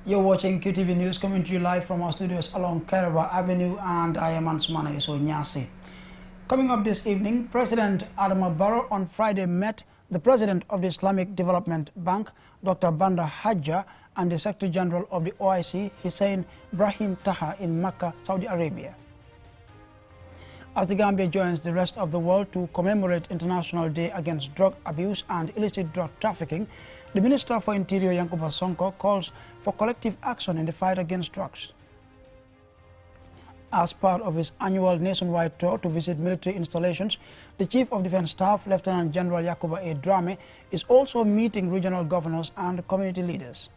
You're watching QTV News coming to you live from our studios along Kairaba Avenue, and I am Ansumana Iso Nyasi. Coming up this evening, President Adama Barrow on Friday met the President of the Islamic Development Bank, Dr. Banda Hajja, and the Secretary General of the OIC, Hussein Brahim Taha, in Mecca, Saudi Arabia. As the Gambia joins the rest of the world to commemorate International Day Against Drug Abuse and Illicit Drug Trafficking, the Minister for Interior, Yankuba Sonko, calls for collective action in the fight against drugs. As part of his annual nationwide tour to visit military installations, the Chief of Defense Staff, Lieutenant General Yakuba A. Drame, is also meeting regional governors and community leaders.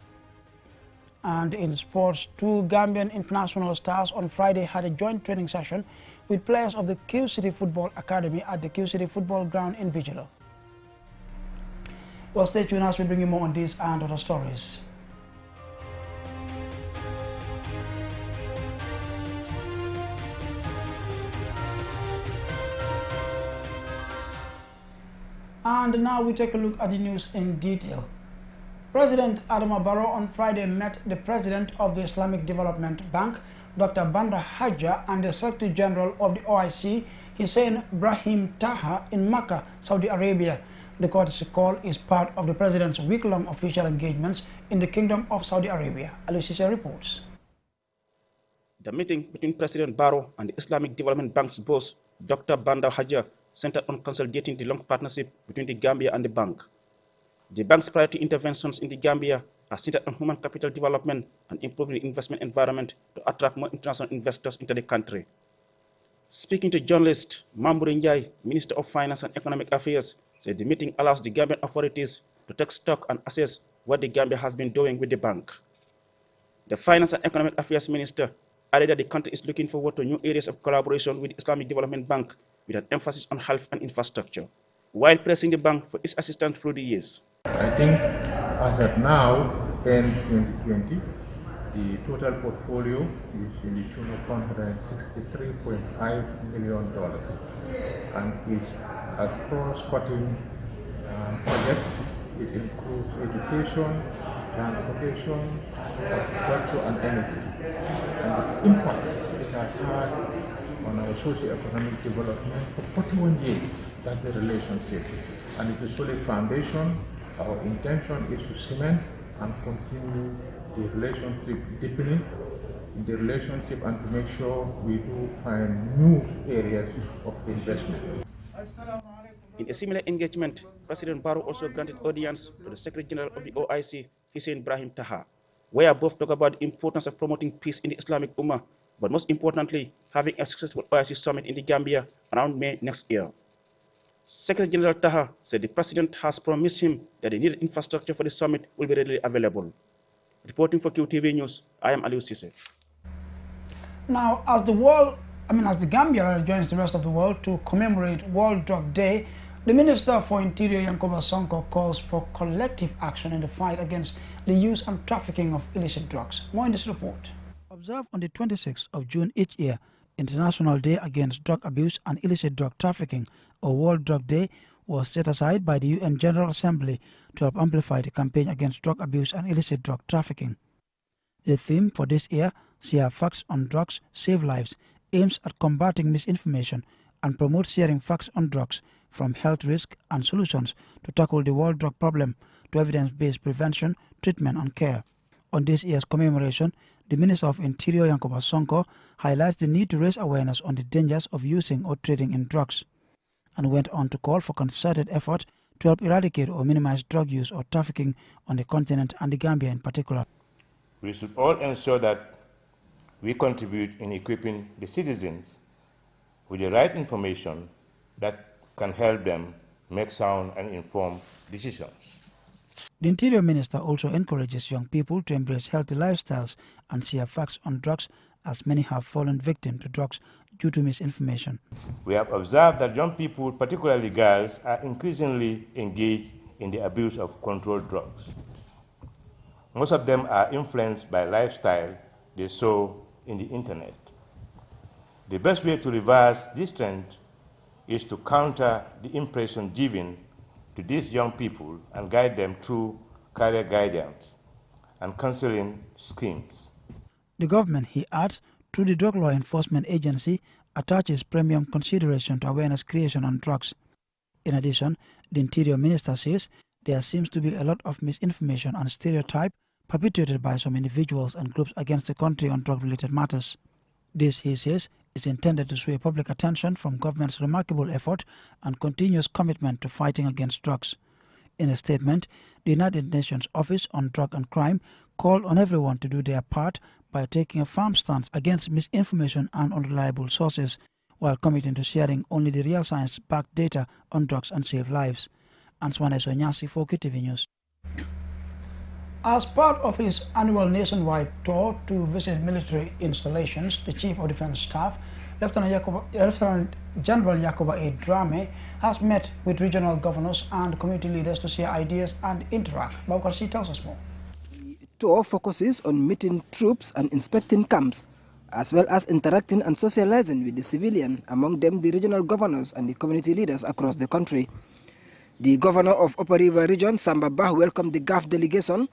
And in sports, two Gambian international stars on Friday had a joint training session with players of the Q City Football Academy at the Q City Football Ground in Bijilo. Well, stay tuned as we bring you more on these and other stories. And now we take a look at the news in detail. President Adama Barrow on Friday met the President of the Islamic Development Bank, Dr. Banda Hajja, and the Secretary General of the OIC, Hussein Brahim Taha, in Mecca, Saudi Arabia. The courtesy call is part of the President's week-long official engagements in the Kingdom of Saudi Arabia. Alusisa reports. The meeting between President Barrow and the Islamic Development Bank's boss, Dr. Banda Hajja, centered on consolidating the long partnership between the Gambia and the bank. The bank's priority interventions in the Gambia are centered on human capital development and improving the investment environment to attract more international investors into the country. Speaking to journalists, Mamboure Njie, Minister of Finance and Economic Affairs, said the meeting allows the Gambian authorities to take stock and assess what the Gambia has been doing with the bank. The Finance and Economic Affairs Minister added that the country is looking forward to new areas of collaboration with the Islamic Development Bank with an emphasis on health and infrastructure, while praising the bank for its assistance through the years. I think as of now, in 2020, the total portfolio is in the tune of $163.5 million and is across-cutting projects. It includes education, transportation, agriculture, and energy. And the impact it has had on our socio-economic development for 41 years. That's the relationship. And it's a solid foundation. Our intention is to cement and continue the relationship, deepening the relationship, and to make sure we do find new areas of investment. In a similar engagement, President Barrow also granted audience to the Secretary General of the OIC, Hussein Brahim Taha, where both talk about the importance of promoting peace in the Islamic Ummah, but most importantly, having a successful OIC summit in the Gambia around May next year. Secretary General Taha said the President has promised him that the needed infrastructure for the summit will be readily available. Reporting for QTV News, I am Aliou Cisse. Now, as the Gambia joins the rest of the world to commemorate World Drug Day, the Minister for Interior, Yankuba Sonko, calls for collective action in the fight against the use and trafficking of illicit drugs. More in this report. Observed on the 26th of June each year, International Day Against Drug Abuse and Illicit Drug Trafficking, or World Drug Day, was set aside by the UN General Assembly to help amplify the campaign against drug abuse and illicit drug trafficking. The theme for this year, Share Facts on Drugs, Save Lives, aims at combating misinformation and promotes sharing facts on drugs, from health risk and solutions to tackle the world drug problem to evidence-based prevention, treatment and care. On this year's commemoration, the Minister of Interior, Yankuba Sonko, highlights the need to raise awareness on the dangers of using or trading in drugs, and went on to call for concerted effort to help eradicate or minimize drug use or trafficking on the continent and the Gambia in particular. We should all ensure that we contribute in equipping the citizens with the right information that can help them make sound and informed decisions. The Interior Minister also encourages young people to embrace healthy lifestyles and share facts on drugs, as many have fallen victim to drugs due to misinformation. We have observed that young people, particularly girls, are increasingly engaged in the abuse of controlled drugs. Most of them are influenced by lifestyle they saw in the internet. The best way to reverse this trend is to counter the impression given to these young people and guide them through career guidance and counseling schemes. The government, he adds, through the Drug Law Enforcement Agency, attaches premium consideration to awareness creation on drugs. In addition, the Interior Minister says there seems to be a lot of misinformation and stereotype perpetuated by some individuals and groups against the country on drug-related matters. This, he says, is intended to sway public attention from government's remarkable effort and continuous commitment to fighting against drugs. In a statement, the United Nations Office on Drug and Crime called on everyone to do their part by taking a firm stance against misinformation and unreliable sources, while committing to sharing only the real science-backed data on drugs and save lives. Answane Sonyasi for QTV News. As part of his annual nationwide tour to visit military installations, the Chief of Defense Staff, Lieutenant General Yakuba A. Drame, has met with regional governors and community leaders to share ideas and interact. Baukarsi tells us more. The tour focuses on meeting troops and inspecting camps, as well as interacting and socializing with the civilian, among them the regional governors and the community leaders across the country. The governor of Upper River Region, Samba Bah, welcomed the GAF delegation,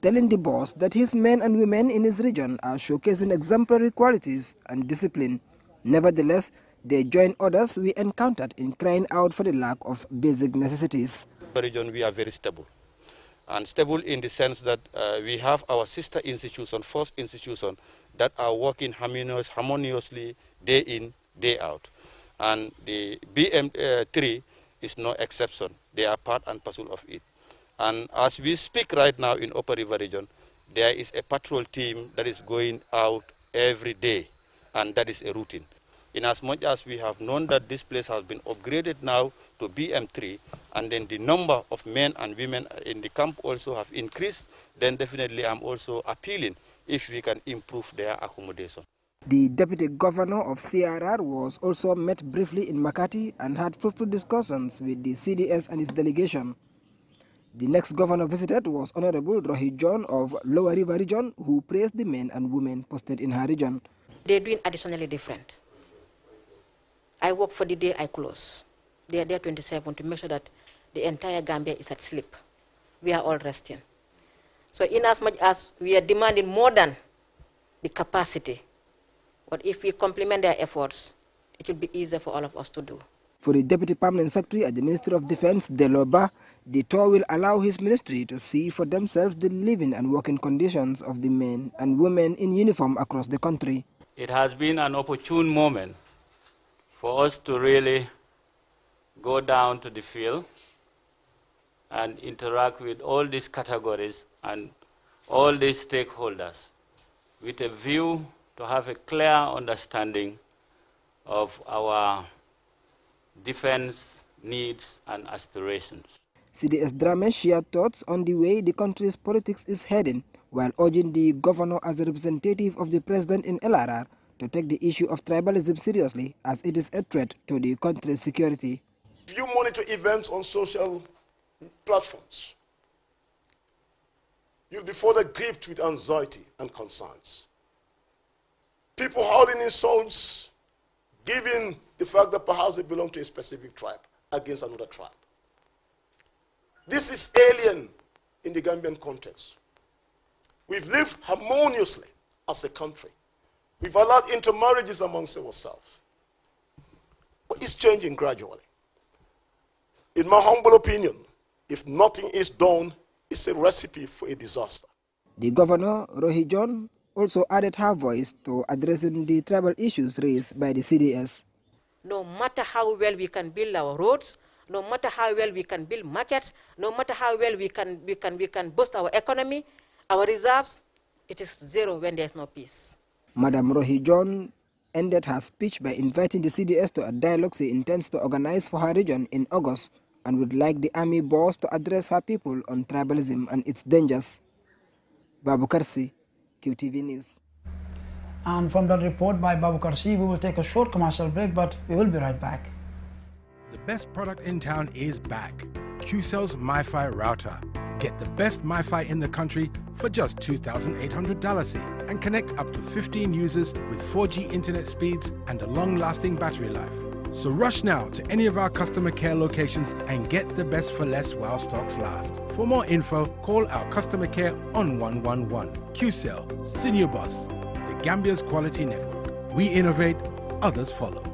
telling the boss that his men and women in his region are showcasing exemplary qualities and discipline. Nevertheless, they join others we encountered in crying out for the lack of basic necessities. In the region, we are very stable. And stable in the sense that we have our sister institution, first institution, that are working harmoniously day in, day out. And the BM3 is no exception. They are part and parcel of it. And as we speak right now in Upper River Region, there is a patrol team that is going out every day, and that is a routine. In as much as we have known that this place has been upgraded now to BM3, and then the number of men and women in the camp also have increased, then definitely I'm also appealing if we can improve their accommodation. The Deputy Governor of CRR was also met briefly in Makati and had fruitful discussions with the CDS and his delegation. The next governor visited was Honorable Rohi John of Lower River Region, who praised the men and women posted in her region. They're doing additionally different. I work for the day I close. They are there 27 to make sure that the entire Gambia is at sleep. We are all resting. So in as much as we are demanding more than the capacity, but if we complement their efforts, it will be easier for all of us to do. For the Deputy Permanent Secretary at the Ministry of Defense, Deloba, the tour will allow his ministry to see for themselves the living and working conditions of the men and women in uniform across the country. It has been an opportune moment for us to really go down to the field and interact with all these categories and all these stakeholders with a view to have a clear understanding of our defense needs and aspirations. CDS Drame shared thoughts on the way the country's politics is heading, while urging the governor as a representative of the president in LRR to take the issue of tribalism seriously, as it is a threat to the country's security. If you monitor events on social platforms, you'll be further gripped with anxiety and concerns. People hurling insults, given the fact that perhaps they belong to a specific tribe against another tribe. This is alien in the Gambian context. We've lived harmoniously as a country. We've allowed intermarriages amongst ourselves. But it's changing gradually. In my humble opinion, if nothing is done, it's a recipe for a disaster. The governor, Rohi John, also added her voice to addressing the tribal issues raised by the CDS. No matter how well we can build our roads, no matter how well we can build markets, no matter how well we can boost our economy, our reserves, it is zero when there is no peace. Madam Rohi John ended her speech by inviting the CDS to a dialogue she intends to organize for her region in August, and would like the army boss to address her people on tribalism and its dangers. Babu Karsi, QTV News. And from that report by Babu Karsi, we will take a short commercial break, but we will be right back. The best product in town is back. QCell's MiFi router. Get the best MiFi in the country for just $2,800 and connect up to 15 users with 4G internet speeds and a long-lasting battery life. So rush now to any of our customer care locations and get the best for less while stocks last. For more info, call our customer care on 111. QCell, Senior Boss, the Gambia's quality network. We innovate, others follow.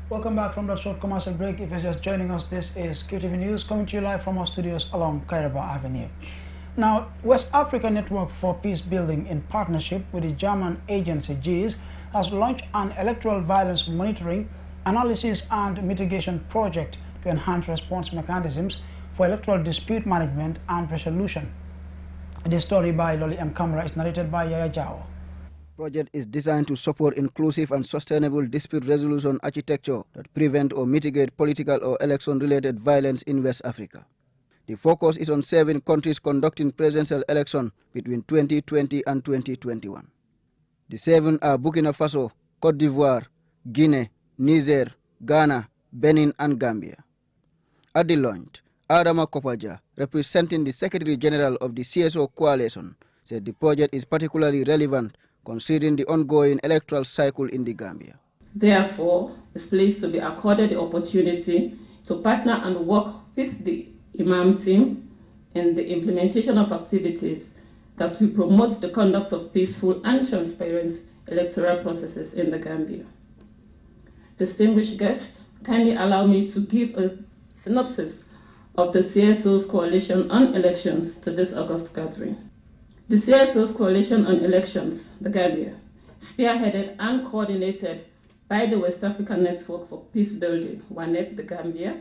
Welcome back from that short commercial break. If you're just joining us, this is QTV News coming to you live from our studios along Kairaba Avenue. Now, West Africa Network for Peace Building, in partnership with the German agency GIZ, has launched an electoral violence monitoring, analysis and mitigation project to enhance response mechanisms for electoral dispute management and resolution. This story by Loli M. Kamara is narrated by Yaya Jao. The project is designed to support inclusive and sustainable dispute resolution architecture that prevent or mitigate political or election-related violence in West Africa. The focus is on 7 countries conducting presidential elections between 2020 and 2021. The 7 are Burkina Faso, Cote d'Ivoire, Guinea, Niger, Ghana, Benin, and Gambia. At the launch, Adama Kopaja, representing the Secretary General of the CSO Coalition, said the project is particularly relevant considering the ongoing electoral cycle in the Gambia. Therefore, it's pleased to be accorded the opportunity to partner and work with the Imam team in the implementation of activities that will promote the conduct of peaceful and transparent electoral processes in the Gambia. Distinguished guests, kindly allow me to give a synopsis of the CSO's Coalition on Elections to this August gathering. The CSO's Coalition on Elections, the Gambia, spearheaded and coordinated by the West African Network for Peace Building, WANEP, the Gambia,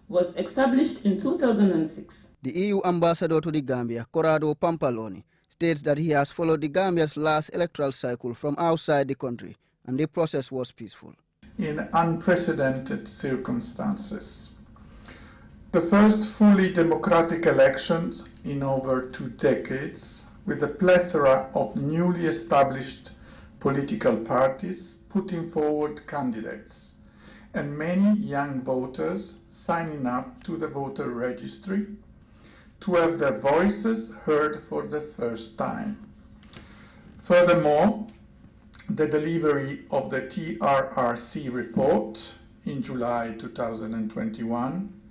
was established in 2006. The EU ambassador to the Gambia, Corrado Pampaloni, states that he has followed the Gambia's last electoral cycle from outside the country, and the process was peaceful. In unprecedented circumstances. The first fully democratic elections in over 2 decades, with a plethora of newly established political parties putting forward candidates, and many young voters signing up to the voter registry to have their voices heard for the first time. Furthermore, the delivery of the TRRC report in July 2021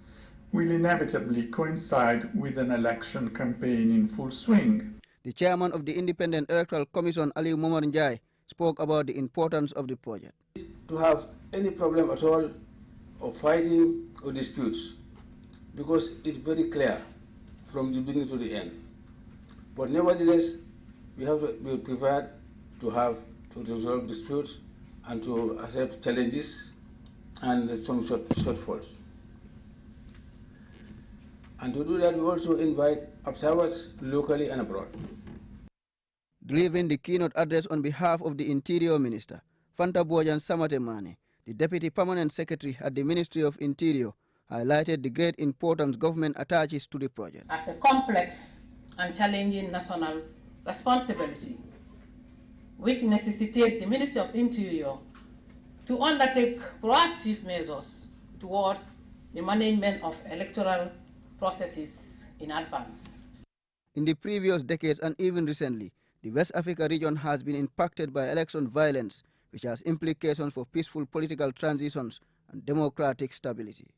will inevitably coincide with an election campaign in full swing. The chairman of the Independent Electoral Commission, Ali Momar Njai, spoke about the importance of the project. To have any problem at all of fighting or disputes, because it's very clear from the beginning to the end. But nevertheless, we have to be prepared to resolve disputes and to accept challenges and some shortfalls. And to do that, we also invite observers locally and abroad. Delivering the keynote address on behalf of the Interior Minister, Fanta Bojan Samatemane, the Deputy Permanent Secretary at the Ministry of Interior, highlighted the great importance government attaches to the project. As a complex and challenging national responsibility, which necessitates the Ministry of Interior to undertake proactive measures towards the management of electoral processes in advance. In the previous decades and even recently, the West Africa region has been impacted by election violence, which has implications for peaceful political transitions and democratic stability.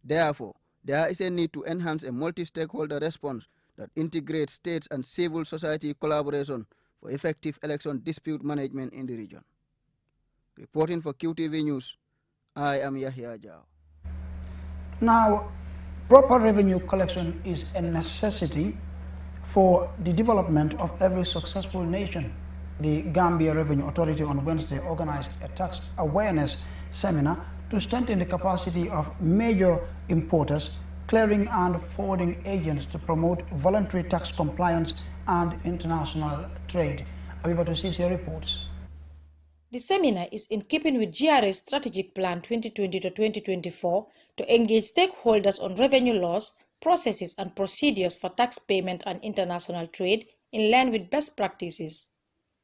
Therefore, there is a need to enhance a multi-stakeholder response that integrates states and civil society collaboration for effective election dispute management in the region. Reporting for QTV News, I am Yahya Jao. Now, proper revenue collection is a necessity for the development of every successful nation. The Gambia Revenue Authority on Wednesday organized a tax awareness seminar to strengthen the capacity of major importers, clearing and forwarding agents to promote voluntary tax compliance and international trade. Abibatu Sisi reports. The seminar is in keeping with GRA's Strategic Plan 2020 to 2024 to engage stakeholders on revenue laws, processes and procedures for tax payment and international trade in line with best practices.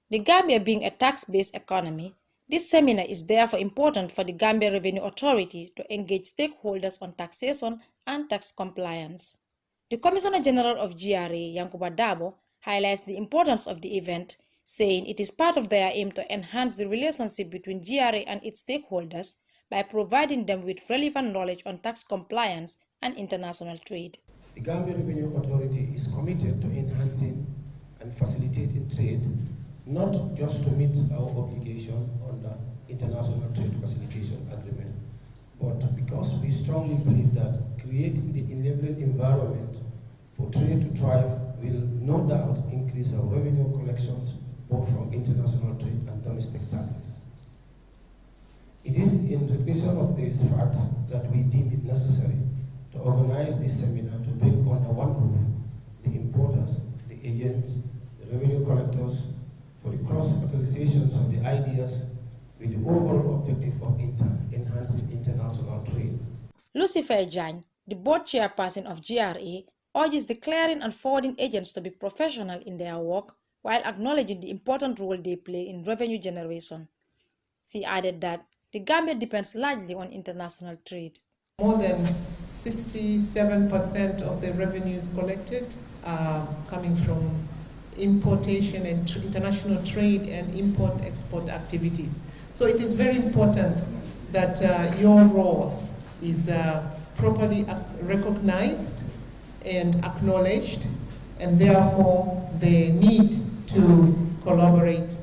The Gambia being a tax-based economy, this seminar is therefore important for the Gambia Revenue Authority to engage stakeholders on taxation and tax compliance. The Commissioner General of GRA, Yankuba Dabo, highlights the importance of the event, saying it is part of their aim to enhance the relationship between GRA and its stakeholders by providing them with relevant knowledge on tax compliance and international trade. The Gambia Revenue Authority is committed to enhancing and facilitating trade, not just to meet our obligation under International Trade Facilitation Agreement, but because we strongly believe that creating the enabling environment for trade to thrive will no doubt increase our revenue collections both from international trade and domestic taxes. It is in recognition of these facts that we deem it necessary to organize this seminar to bring under one roof the importers, the agents, the revenue collectors, for the cross-fertilizations of the ideas with the overall objective of enhancing international trade. Lucifer Jane, the board chairperson of GRA, urges the clearing and forwarding agents to be professional in their work while acknowledging the important role they play in revenue generation. She added that the Gambia depends largely on international trade. More than 67% of the revenues collected are coming from importation and international trade and import-export activities. So it is very important that your role is properly recognized and acknowledged, and therefore the need to collaborate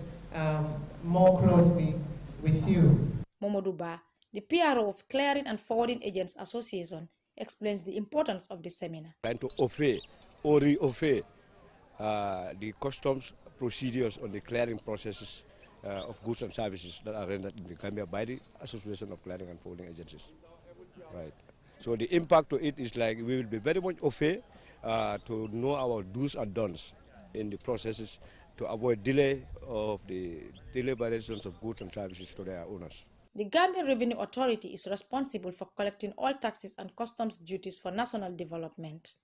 more closely with you. Momodou Ba, the PRO of Clearing and Forwarding Agents Association, explains the importance of this seminar. Trying to offer or re-offer the customs procedures on the clearing processes of goods and services that are rendered in the Gambia by the Association of Clearing and Forwarding Agencies. Right. So the impact to it is like we will be very much offer to know our do's and don'ts in the processes to avoid delay of the deliberations of goods and services to their owners. The Gambia Revenue Authority is responsible for collecting all taxes and customs duties for national development.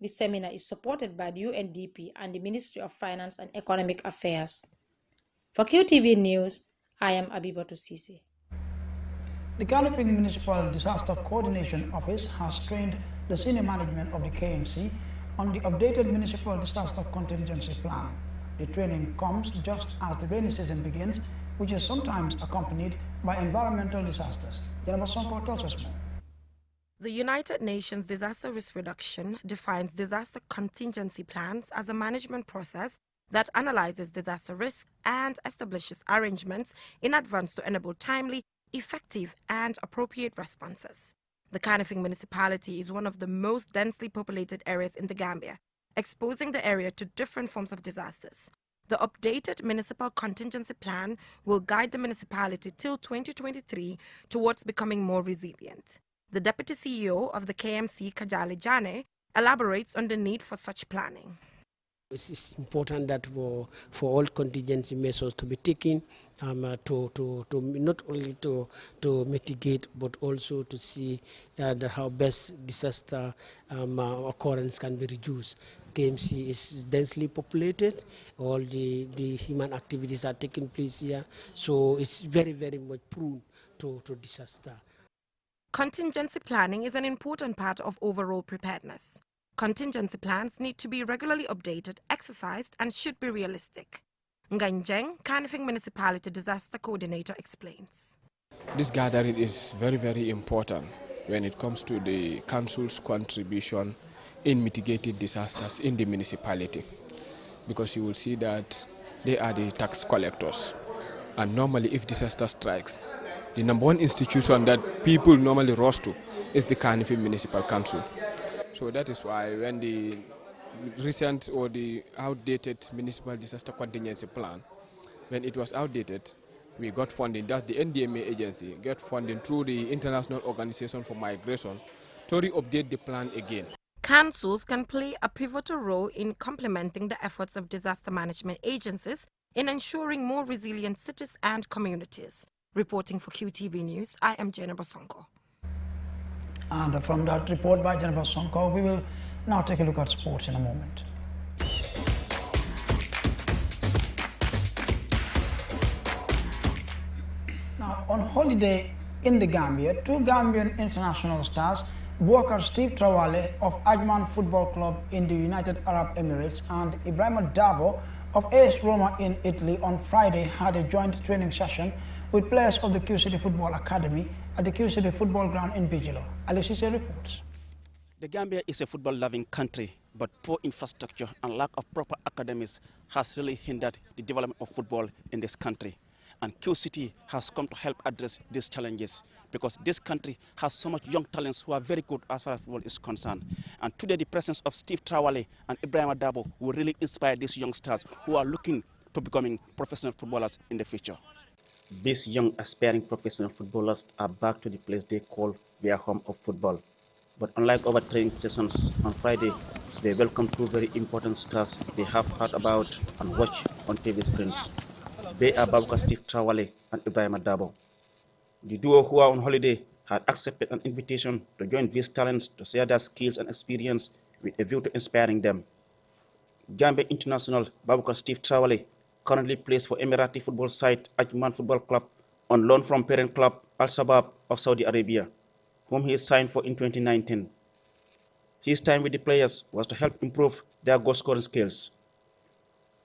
This seminar is supported by the UNDP and the Ministry of Finance and Economic Affairs. For QTV News, I am Abibatu Sisi. The Kanifing Municipal Disaster Coordination Office has trained the senior management of the KMC on the updated Municipal Disaster Contingency Plan. The training comes just as the rainy season begins, which is sometimes accompanied by environmental disasters. Jennifer Sonko tells us more. The United Nations Disaster Risk Reduction defines disaster contingency plans as a management process that analyzes disaster risk and establishes arrangements in advance to enable timely, effective, and appropriate responses. The Kanifing municipality is one of the most densely populated areas in the Gambia, exposing the area to different forms of disasters. The updated municipal contingency plan will guide the municipality till 2023 towards becoming more resilient. The Deputy CEO of the KMC, Kajali Jane, elaborates on the need for such planning. It's important that for all contingency measures to be taken to not only to mitigate but also to see how best disaster occurrence can be reduced. KMC is densely populated. All the human activities are taking place here, so it's very, very much prone to disaster. Contingency planning is an important part of overall preparedness. Contingency plans need to be regularly updated, exercised, and should be realistic. Nganjeng, Kanifing Municipality Disaster Coordinator, explains. This gathering is very, very important when it comes to the council's contribution in mitigating disasters in the municipality, because you will see that they are the tax collectors, and normally if disaster strikes, the number one institution that people normally rush to is the Kanifing Municipal Council. So that is why when the recent or the outdated Municipal Disaster Contingency Plan, when it was outdated, we got funding, that's the NDMA agency, got funding through the International Organization for Migration to re-update the plan again. Councils can play a pivotal role in complementing the efforts of disaster management agencies in ensuring more resilient cities and communities. Reporting for QTV News, I am Jennifer Sonko. And from that report by Jennifer Sonko, we will now take a look at sports in a moment. Now, on holiday in the Gambia, two Gambian international stars Boubacar Steve Traoré of Ajman Football Club in the United Arab Emirates and Ibrahima Dabo of AS Roma in Italy on Friday had a joint training session with players of the Q City Football Academy at the Q City Football Ground in Bijilo. Aliou Cissé reports. The Gambia is a football-loving country, but poor infrastructure and lack of proper academies has really hindered the development of football in this country. And Q City has come to help address these challenges because this country has so much young talents who are very good as far as football is concerned. And today the presence of Steve Traoré and Ibrahima Dabo will really inspire these youngsters who are looking to becoming professional footballers in the future. These young aspiring professional footballers are back to the place they call their home of football. But unlike other training sessions on Friday, they welcome two very important stars they have heard about and watched on TV screens. They are Boubacar Steve Traoré and Ibrahima Dabo. The duo who are on holiday had accepted an invitation to join these talents to share their skills and experience with a view to inspiring them. Gambia international Boubacar Steve Traoré currently plays for Emirati football side Ajman Football Club on loan from parent club Al Sabab of Saudi Arabia, whom he signed for in 2019. His time with the players was to help improve their goal-scoring skills.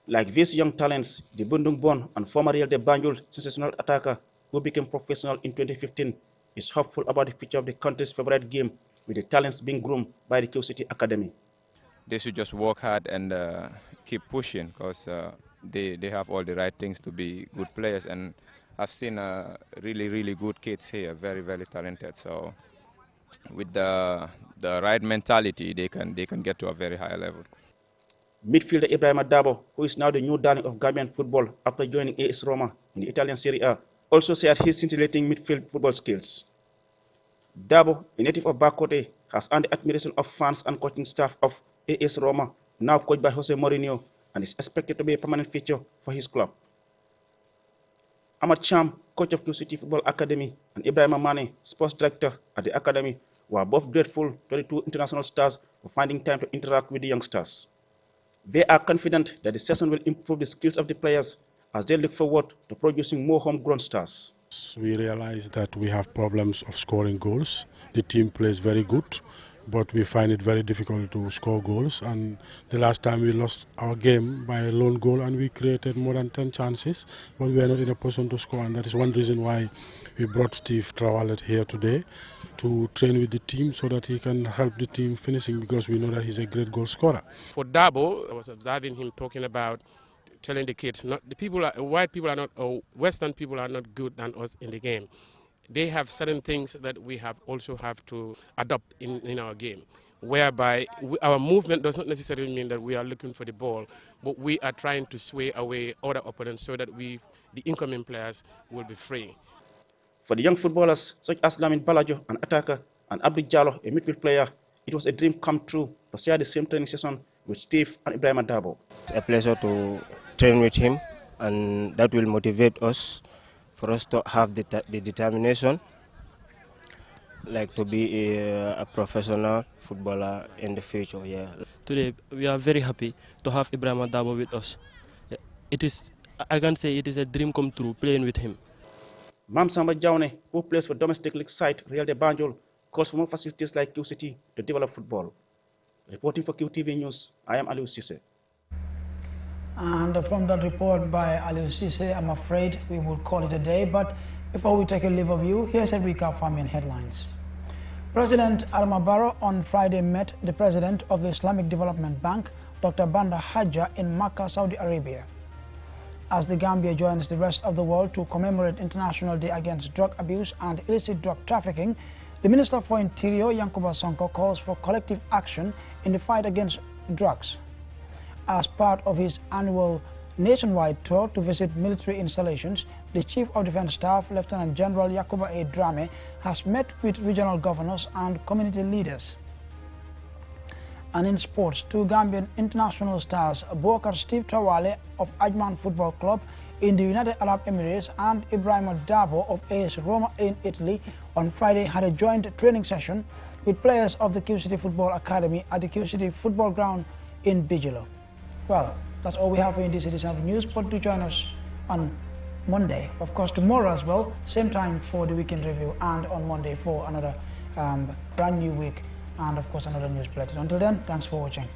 Like these young talents, the Bundung Bon and former Real de Banjul sensational attacker who became professional in 2015 is hopeful about the future of the country's favorite game with the talents being groomed by the Q City Academy. They should just work hard and keep pushing because they have all the right things to be good players, and I've seen really good kids here, very talented. So with the right mentality, they can get to a very high level. Midfielder Ibrahima Dabo, who is now the new darling of Gambian football after joining AS Roma in the Italian Serie A, also shared his scintillating midfield football skills. Dabo, a native of Bakote, has earned the admiration of fans and coaching staff of AS Roma, now coached by Jose Mourinho, and is expected to be a permanent feature for his club. Ahmad Cham, coach of Q City Football Academy, and Ibrahima Mane, sports director at the academy, were both grateful to the two international stars for finding time to interact with the youngsters. They are confident that the session will improve the skills of the players as they look forward to producing more homegrown stars. We realize that we have problems of scoring goals. The team plays very good, but we find it very difficult to score goals. And the last time we lost our game by a lone goal and we created more than 10 chances, but we are not in a position to score. And that is one reason why we brought Steve Traoré here today to train with the team so that he can help the team finishing, because we know that he's a great goal scorer. For Dabo, I was observing him talking about telling the kids, not the people, white people are not, or Western people are not good than us in the game. They have certain things that we also have to adopt in our game, whereby our movement does not necessarily mean that we are looking for the ball, but we are trying to sway away other opponents so that the incoming players will be free. For the young footballers such as Lamin Balajo, an attacker, and Abdi Jallo, a midfield player, it was a dream come true to share the same training session with Steve and Ibrahima Dabo. It's a pleasure to train with him, and that will motivate us for us to have the determination like to be a professional footballer in the future. Yeah. Today we are very happy to have Ibrahima Dabo with us. It is, I can say it is a dream come true playing with him. Mam Samba Jaune, who plays for domestic league side Real de Banjul, calls for more facilities like Q City to develop football. Reporting for QTV News, I am Aliou Cissé. And from that report by Aliou Cissé, I'm afraid we will call it a day. But before we take a leave of you, here's a recap from main headlines. President Adama Barrow on Friday met the president of the Islamic Development Bank, Dr. Banda Hajja, in Makkah, Saudi Arabia. As the Gambia joins the rest of the world to commemorate International Day Against Drug Abuse and Illicit Drug Trafficking, the Minister for Interior, Yankuba Sonko, calls for collective action in the fight against drugs. As part of his annual nationwide tour to visit military installations, the Chief of Defense Staff, Lieutenant General Yakuba A. Drame, has met with regional governors and community leaders. And in sports, two Gambian international stars, Boubacar Steve Traoré of Ajman Football Club in the United Arab Emirates and Ibrahima Dabo of AS Roma in Italy, on Friday had a joint training session with players of the Q City Football Academy at the Q City Football Ground in Bijilo. Well, that's all we have for you in this edition of the news, but do join us on Monday, of course tomorrow as well, same time for the weekend review, and on Monday for another brand new week and of course another news bulletin. Until then, thanks for watching.